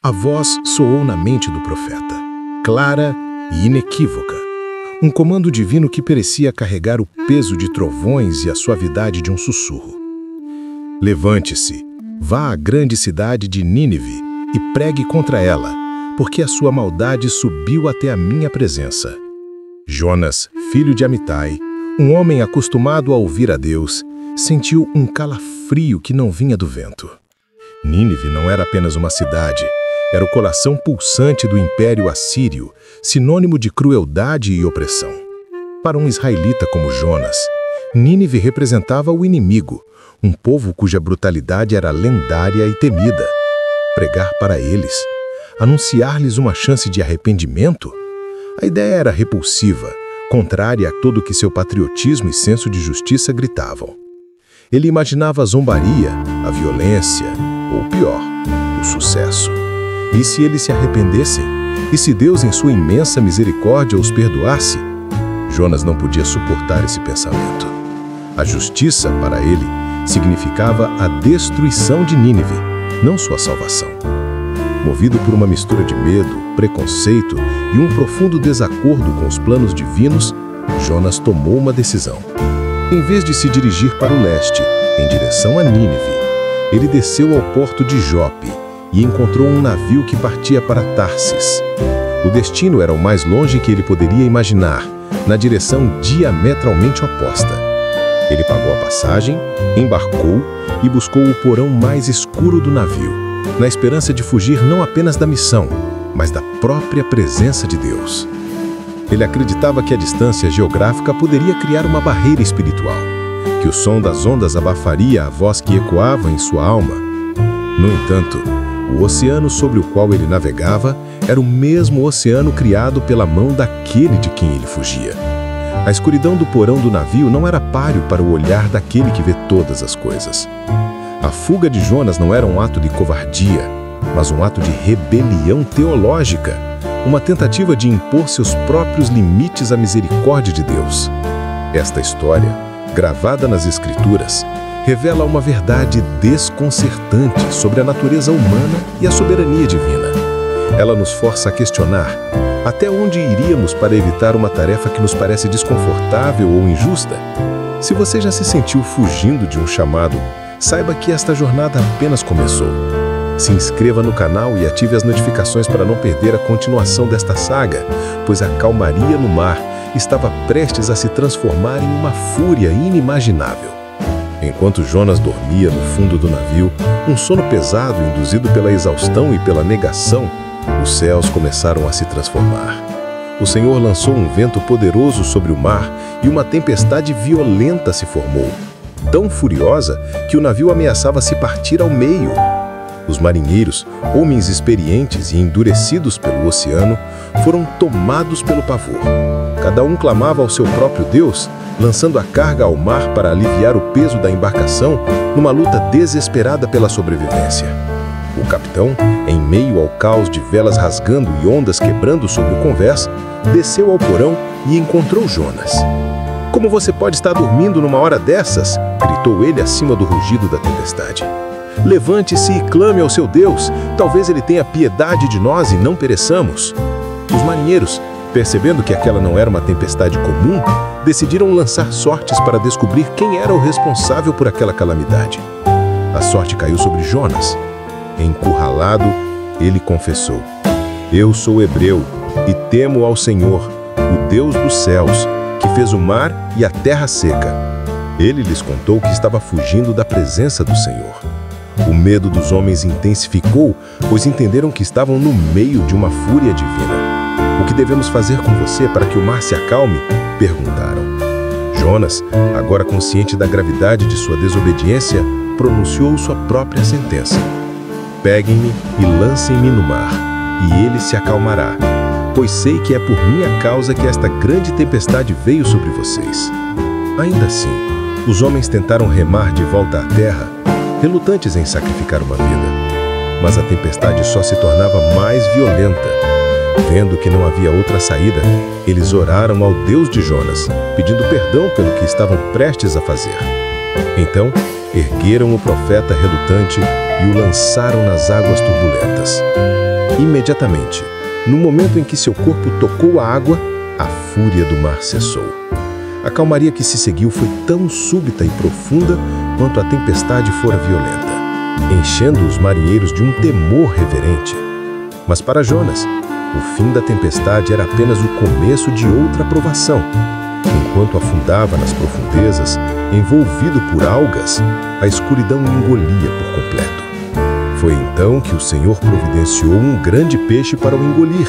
A voz soou na mente do profeta, clara e inequívoca. Um comando divino que parecia carregar o peso de trovões e a suavidade de um sussurro. Levante-se, vá à grande cidade de Nínive e pregue contra ela, porque a sua maldade subiu até a minha presença. Jonas, filho de Amitai, um homem acostumado a ouvir a Deus, sentiu um calafrio que não vinha do vento. Nínive não era apenas uma cidade, era o coração pulsante do Império Assírio, sinônimo de crueldade e opressão. Para um israelita como Jonas, Nínive representava o inimigo, um povo cuja brutalidade era lendária e temida. Pregar para eles, anunciar-lhes uma chance de arrependimento? A ideia era repulsiva, contrária a tudo que seu patriotismo e senso de justiça gritavam. Ele imaginava a zombaria, a violência, ou pior, o sucesso. E se eles se arrependessem? E se Deus, em sua imensa misericórdia, os perdoasse? Jonas não podia suportar esse pensamento. A justiça, para ele, significava a destruição de Nínive, não sua salvação. Movido por uma mistura de medo, preconceito e um profundo desacordo com os planos divinos, Jonas tomou uma decisão. Em vez de se dirigir para o leste, em direção a Nínive, ele desceu ao porto de Jope e encontrou um navio que partia para Tarsis. O destino era o mais longe que ele poderia imaginar, na direção diametralmente oposta. Ele pagou a passagem, embarcou e buscou o porão mais escuro do navio, na esperança de fugir não apenas da missão, mas da própria presença de Deus. Ele acreditava que a distância geográfica poderia criar uma barreira espiritual, que o som das ondas abafaria a voz que ecoava em sua alma. No entanto, o oceano sobre o qual ele navegava era o mesmo oceano criado pela mão daquele de quem ele fugia. A escuridão do porão do navio não era páreo para o olhar daquele que vê todas as coisas. A fuga de Jonas não era um ato de covardia, mas um ato de rebelião teológica, uma tentativa de impor seus próprios limites à misericórdia de Deus. Esta história, gravada nas Escrituras, revela uma verdade desconcertante sobre a natureza humana e a soberania divina. Ela nos força a questionar até onde iríamos para evitar uma tarefa que nos parece desconfortável ou injusta. Se você já se sentiu fugindo de um chamado, saiba que esta jornada apenas começou. Se inscreva no canal e ative as notificações para não perder a continuação desta saga, pois a calmaria no mar estava prestes a se transformar em uma fúria inimaginável. Enquanto Jonas dormia no fundo do navio, um sono pesado induzido pela exaustão e pela negação, os céus começaram a se transformar. O Senhor lançou um vento poderoso sobre o mar e uma tempestade violenta se formou, tão furiosa que o navio ameaçava se partir ao meio. Os marinheiros, homens experientes e endurecidos pelo oceano, foram tomados pelo pavor. Cada um clamava ao seu próprio Deus, lançando a carga ao mar para aliviar o peso da embarcação numa luta desesperada pela sobrevivência. O capitão, em meio ao caos de velas rasgando e ondas quebrando sobre o convés, desceu ao porão e encontrou Jonas. "Como você pode estar dormindo numa hora dessas?" gritou ele acima do rugido da tempestade. "Levante-se e clame ao seu Deus, talvez ele tenha piedade de nós e não pereçamos." Os marinheiros, percebendo que aquela não era uma tempestade comum, decidiram lançar sortes para descobrir quem era o responsável por aquela calamidade. A sorte caiu sobre Jonas. Encurralado, ele confessou: "Eu sou hebreu e temo ao Senhor, o Deus dos céus, que fez o mar e a terra seca." Ele lhes contou que estava fugindo da presença do Senhor. O medo dos homens intensificou, pois entenderam que estavam no meio de uma fúria divina. "O que devemos fazer com você para que o mar se acalme?" perguntaram. Jonas, agora consciente da gravidade de sua desobediência, pronunciou sua própria sentença: "Peguem-me e lancem-me no mar, e ele se acalmará, pois sei que é por minha causa que esta grande tempestade veio sobre vocês." Ainda assim, os homens tentaram remar de volta à terra, relutantes em sacrificar uma vida. Mas a tempestade só se tornava mais violenta. Vendo que não havia outra saída, eles oraram ao Deus de Jonas, pedindo perdão pelo que estavam prestes a fazer. Então, ergueram o profeta relutante e o lançaram nas águas turbulentas. imediatamente. No momento em que seu corpo tocou a água, a fúria do mar cessou. A calmaria que se seguiu foi tão súbita e profunda quanto a tempestade fora violenta, enchendo os marinheiros de um temor reverente. Mas para Jonas, o fim da tempestade era apenas o começo de outra provação. Enquanto afundava nas profundezas, envolvido por algas, a escuridão o engolia por completo. Foi então que o Senhor providenciou um grande peixe para o engolir,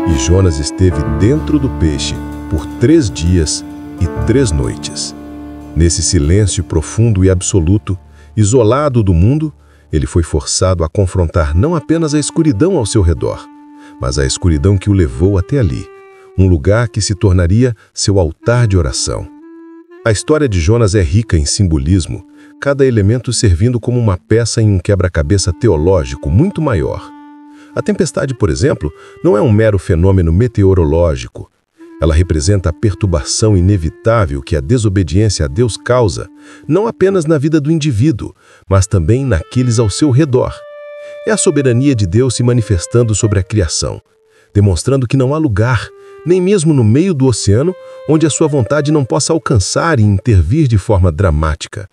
e Jonas esteve dentro do peixe por 3 dias e 3 noites. Nesse silêncio profundo e absoluto, isolado do mundo, ele foi forçado a confrontar não apenas a escuridão ao seu redor, mas a escuridão que o levou até ali, um lugar que se tornaria seu altar de oração. A história de Jonas é rica em simbolismo, cada elemento servindo como uma peça em um quebra-cabeça teológico muito maior. A tempestade, por exemplo, não é um mero fenômeno meteorológico. Ela representa a perturbação inevitável que a desobediência a Deus causa, não apenas na vida do indivíduo, mas também naqueles ao seu redor. É a soberania de Deus se manifestando sobre a criação, demonstrando que não há lugar, nem mesmo no meio do oceano, onde a sua vontade não possa alcançar e intervir de forma dramática.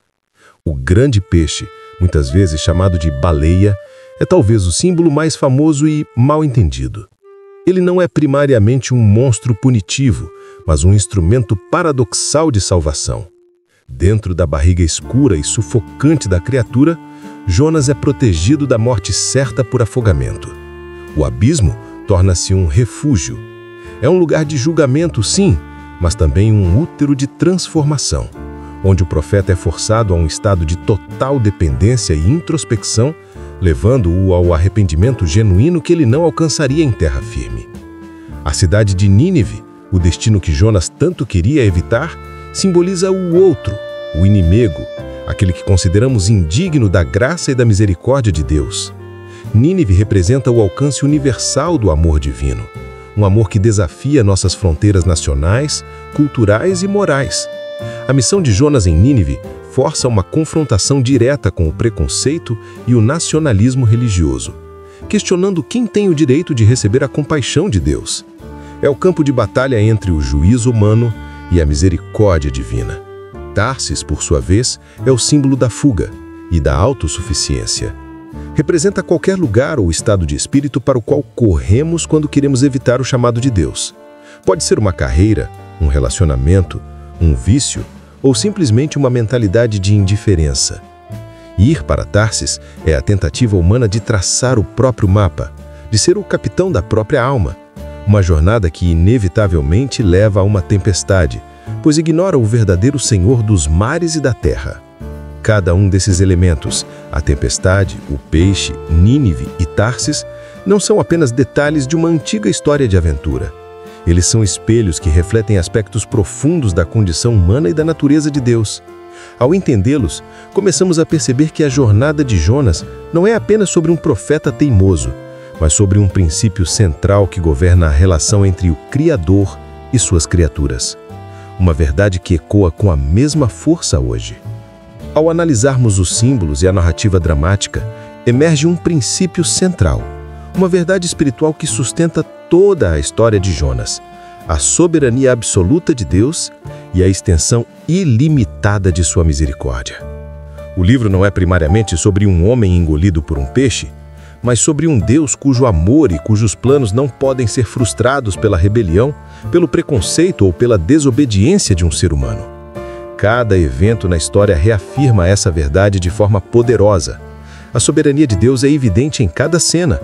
O grande peixe, muitas vezes chamado de baleia, é talvez o símbolo mais famoso e mal entendido. Ele não é primariamente um monstro punitivo, mas um instrumento paradoxal de salvação. Dentro da barriga escura e sufocante da criatura, Jonas é protegido da morte certa por afogamento. O abismo torna-se um refúgio. É um lugar de julgamento, sim, mas também um útero de transformação, onde o profeta é forçado a um estado de total dependência e introspecção, levando-o ao arrependimento genuíno que ele não alcançaria em terra firme. A cidade de Nínive, o destino que Jonas tanto queria evitar, simboliza o outro, o inimigo, aquele que consideramos indigno da graça e da misericórdia de Deus. Nínive representa o alcance universal do amor divino, um amor que desafia nossas fronteiras nacionais, culturais e morais. A missão de Jonas em Nínive força uma confrontação direta com o preconceito e o nacionalismo religioso, questionando quem tem o direito de receber a compaixão de Deus. É o campo de batalha entre o juízo humano e a misericórdia divina. Tarsis, por sua vez, é o símbolo da fuga e da autossuficiência. Representa qualquer lugar ou estado de espírito para o qual corremos quando queremos evitar o chamado de Deus. Pode ser uma carreira, um relacionamento, um vício ou simplesmente uma mentalidade de indiferença. Ir para Tarsis é a tentativa humana de traçar o próprio mapa, de ser o capitão da própria alma, uma jornada que inevitavelmente leva a uma tempestade, pois ignora o verdadeiro Senhor dos mares e da terra. Cada um desses elementos, a tempestade, o peixe, Nínive e Tarsis, não são apenas detalhes de uma antiga história de aventura. Eles são espelhos que refletem aspectos profundos da condição humana e da natureza de Deus. Ao entendê-los, começamos a perceber que a jornada de Jonas não é apenas sobre um profeta teimoso, mas sobre um princípio central que governa a relação entre o Criador e suas criaturas. Uma verdade que ecoa com a mesma força hoje. Ao analisarmos os símbolos e a narrativa dramática, emerge um princípio central, uma verdade espiritual que sustenta toda a história de Jonas, a soberania absoluta de Deus e a extensão ilimitada de sua misericórdia. O livro não é primariamente sobre um homem engolido por um peixe, mas sobre um Deus cujo amor e cujos planos não podem ser frustrados pela rebelião, pelo preconceito ou pela desobediência de um ser humano. Cada evento na história reafirma essa verdade de forma poderosa. A soberania de Deus é evidente em cada cena.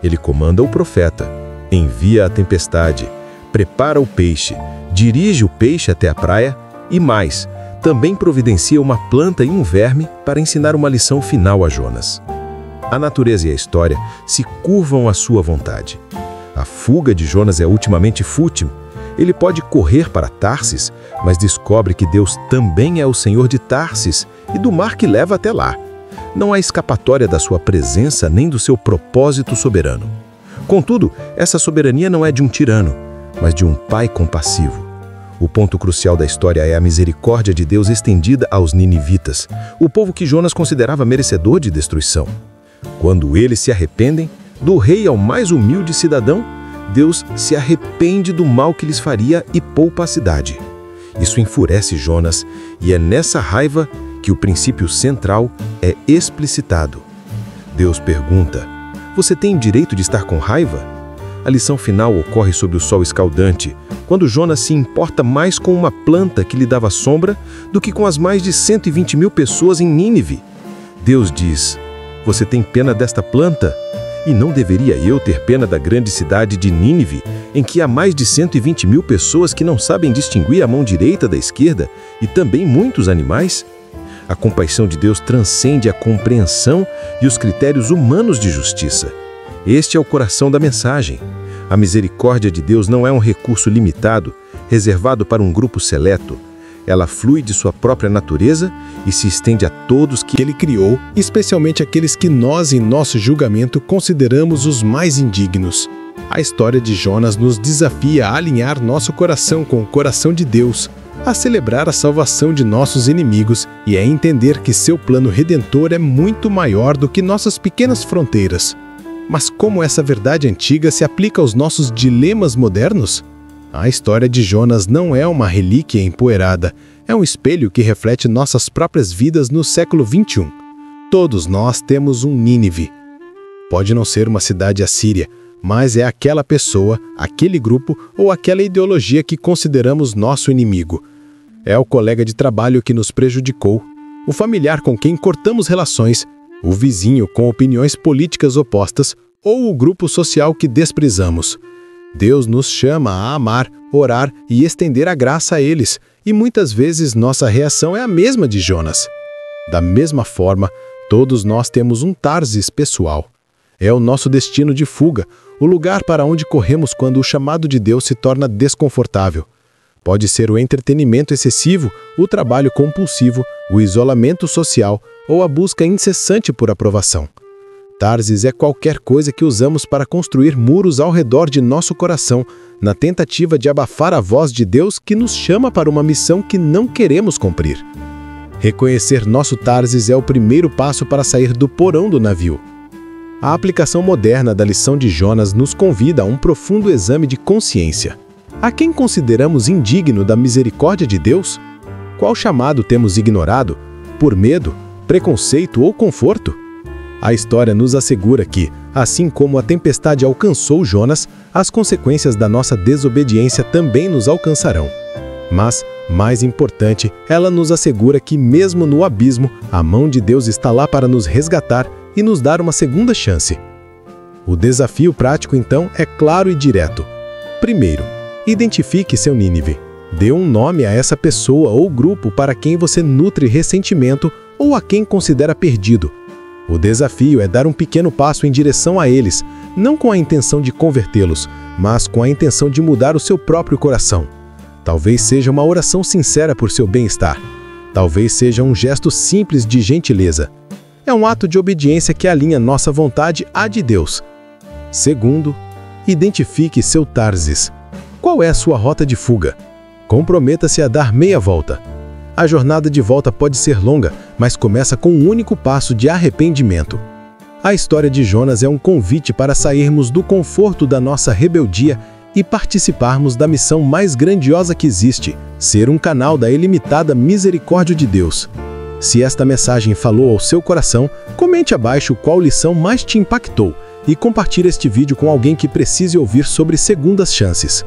Ele comanda o profeta, envia a tempestade, prepara o peixe, dirige o peixe até a praia e mais, também providencia uma planta e um verme para ensinar uma lição final a Jonas. A natureza e a história se curvam à sua vontade. A fuga de Jonas é ultimamente fútil. Ele pode correr para Tarsis, mas descobre que Deus também é o Senhor de Tarsis e do mar que leva até lá. Não há escapatória da sua presença nem do seu propósito soberano. Contudo, essa soberania não é de um tirano, mas de um pai compassivo. O ponto crucial da história é a misericórdia de Deus estendida aos ninivitas, o povo que Jonas considerava merecedor de destruição. Quando eles se arrependem, Do rei ao mais humilde cidadão, Deus se arrepende do mal que lhes faria e poupa a cidade. Isso enfurece Jonas, e é nessa raiva que o princípio central é explicitado. Deus pergunta: você tem direito de estar com raiva? A lição final ocorre sob o sol escaldante, quando Jonas se importa mais com uma planta que lhe dava sombra do que com as mais de 120 mil pessoas em Nínive. Deus diz: você tem pena desta planta? E não deveria eu ter pena da grande cidade de Nínive, em que há mais de 120 mil pessoas que não sabem distinguir a mão direita da esquerda e também muitos animais? A compaixão de Deus transcende a compreensão e os critérios humanos de justiça. Este é o coração da mensagem. A misericórdia de Deus não é um recurso limitado, reservado para um grupo seleto. Ela flui de sua própria natureza e se estende a todos que Ele criou, especialmente aqueles que nós, em nosso julgamento, consideramos os mais indignos. A história de Jonas nos desafia a alinhar nosso coração com o coração de Deus, a celebrar a salvação de nossos inimigos e a entender que seu plano redentor é muito maior do que nossas pequenas fronteiras. Mas como essa verdade antiga se aplica aos nossos dilemas modernos? A história de Jonas não é uma relíquia empoeirada, é um espelho que reflete nossas próprias vidas no século XXI. Todos nós temos um Nínive. Pode não ser uma cidade assíria, mas é aquela pessoa, aquele grupo ou aquela ideologia que consideramos nosso inimigo. É o colega de trabalho que nos prejudicou, o familiar com quem cortamos relações, o vizinho com opiniões políticas opostas ou o grupo social que desprezamos. Deus nos chama a amar, orar e estender a graça a eles, e muitas vezes nossa reação é a mesma de Jonas. Da mesma forma, todos nós temos um Tarsis pessoal. É o nosso destino de fuga, o lugar para onde corremos quando o chamado de Deus se torna desconfortável. Pode ser o entretenimento excessivo, o trabalho compulsivo, o isolamento social ou a busca incessante por aprovação. Tarsis é qualquer coisa que usamos para construir muros ao redor de nosso coração, na tentativa de abafar a voz de Deus que nos chama para uma missão que não queremos cumprir. Reconhecer nosso Tarsis é o primeiro passo para sair do porão do navio. A aplicação moderna da lição de Jonas nos convida a um profundo exame de consciência. A quem consideramos indigno da misericórdia de Deus? Qual chamado temos ignorado? Por medo, preconceito ou conforto? A história nos assegura que, assim como a tempestade alcançou Jonas, as consequências da nossa desobediência também nos alcançarão. Mas, mais importante, ela nos assegura que, mesmo no abismo, a mão de Deus está lá para nos resgatar e nos dar uma segunda chance. O desafio prático, então, é claro e direto. Primeiro, identifique seu Nínive. Dê um nome a essa pessoa ou grupo para quem você nutre ressentimento ou a quem considera perdido. O desafio é dar um pequeno passo em direção a eles, não com a intenção de convertê-los, mas com a intenção de mudar o seu próprio coração. Talvez seja uma oração sincera por seu bem-estar. Talvez seja um gesto simples de gentileza. É um ato de obediência que alinha nossa vontade à de Deus. Segundo, identifique seu Tarsis. Qual é a sua rota de fuga? Comprometa-se a dar meia volta. A jornada de volta pode ser longa, mas começa com um único passo de arrependimento. A história de Jonas é um convite para sairmos do conforto da nossa rebeldia e participarmos da missão mais grandiosa que existe, ser um canal da ilimitada misericórdia de Deus. Se esta mensagem falou ao seu coração, comente abaixo qual lição mais te impactou e compartilhe este vídeo com alguém que precise ouvir sobre segundas chances.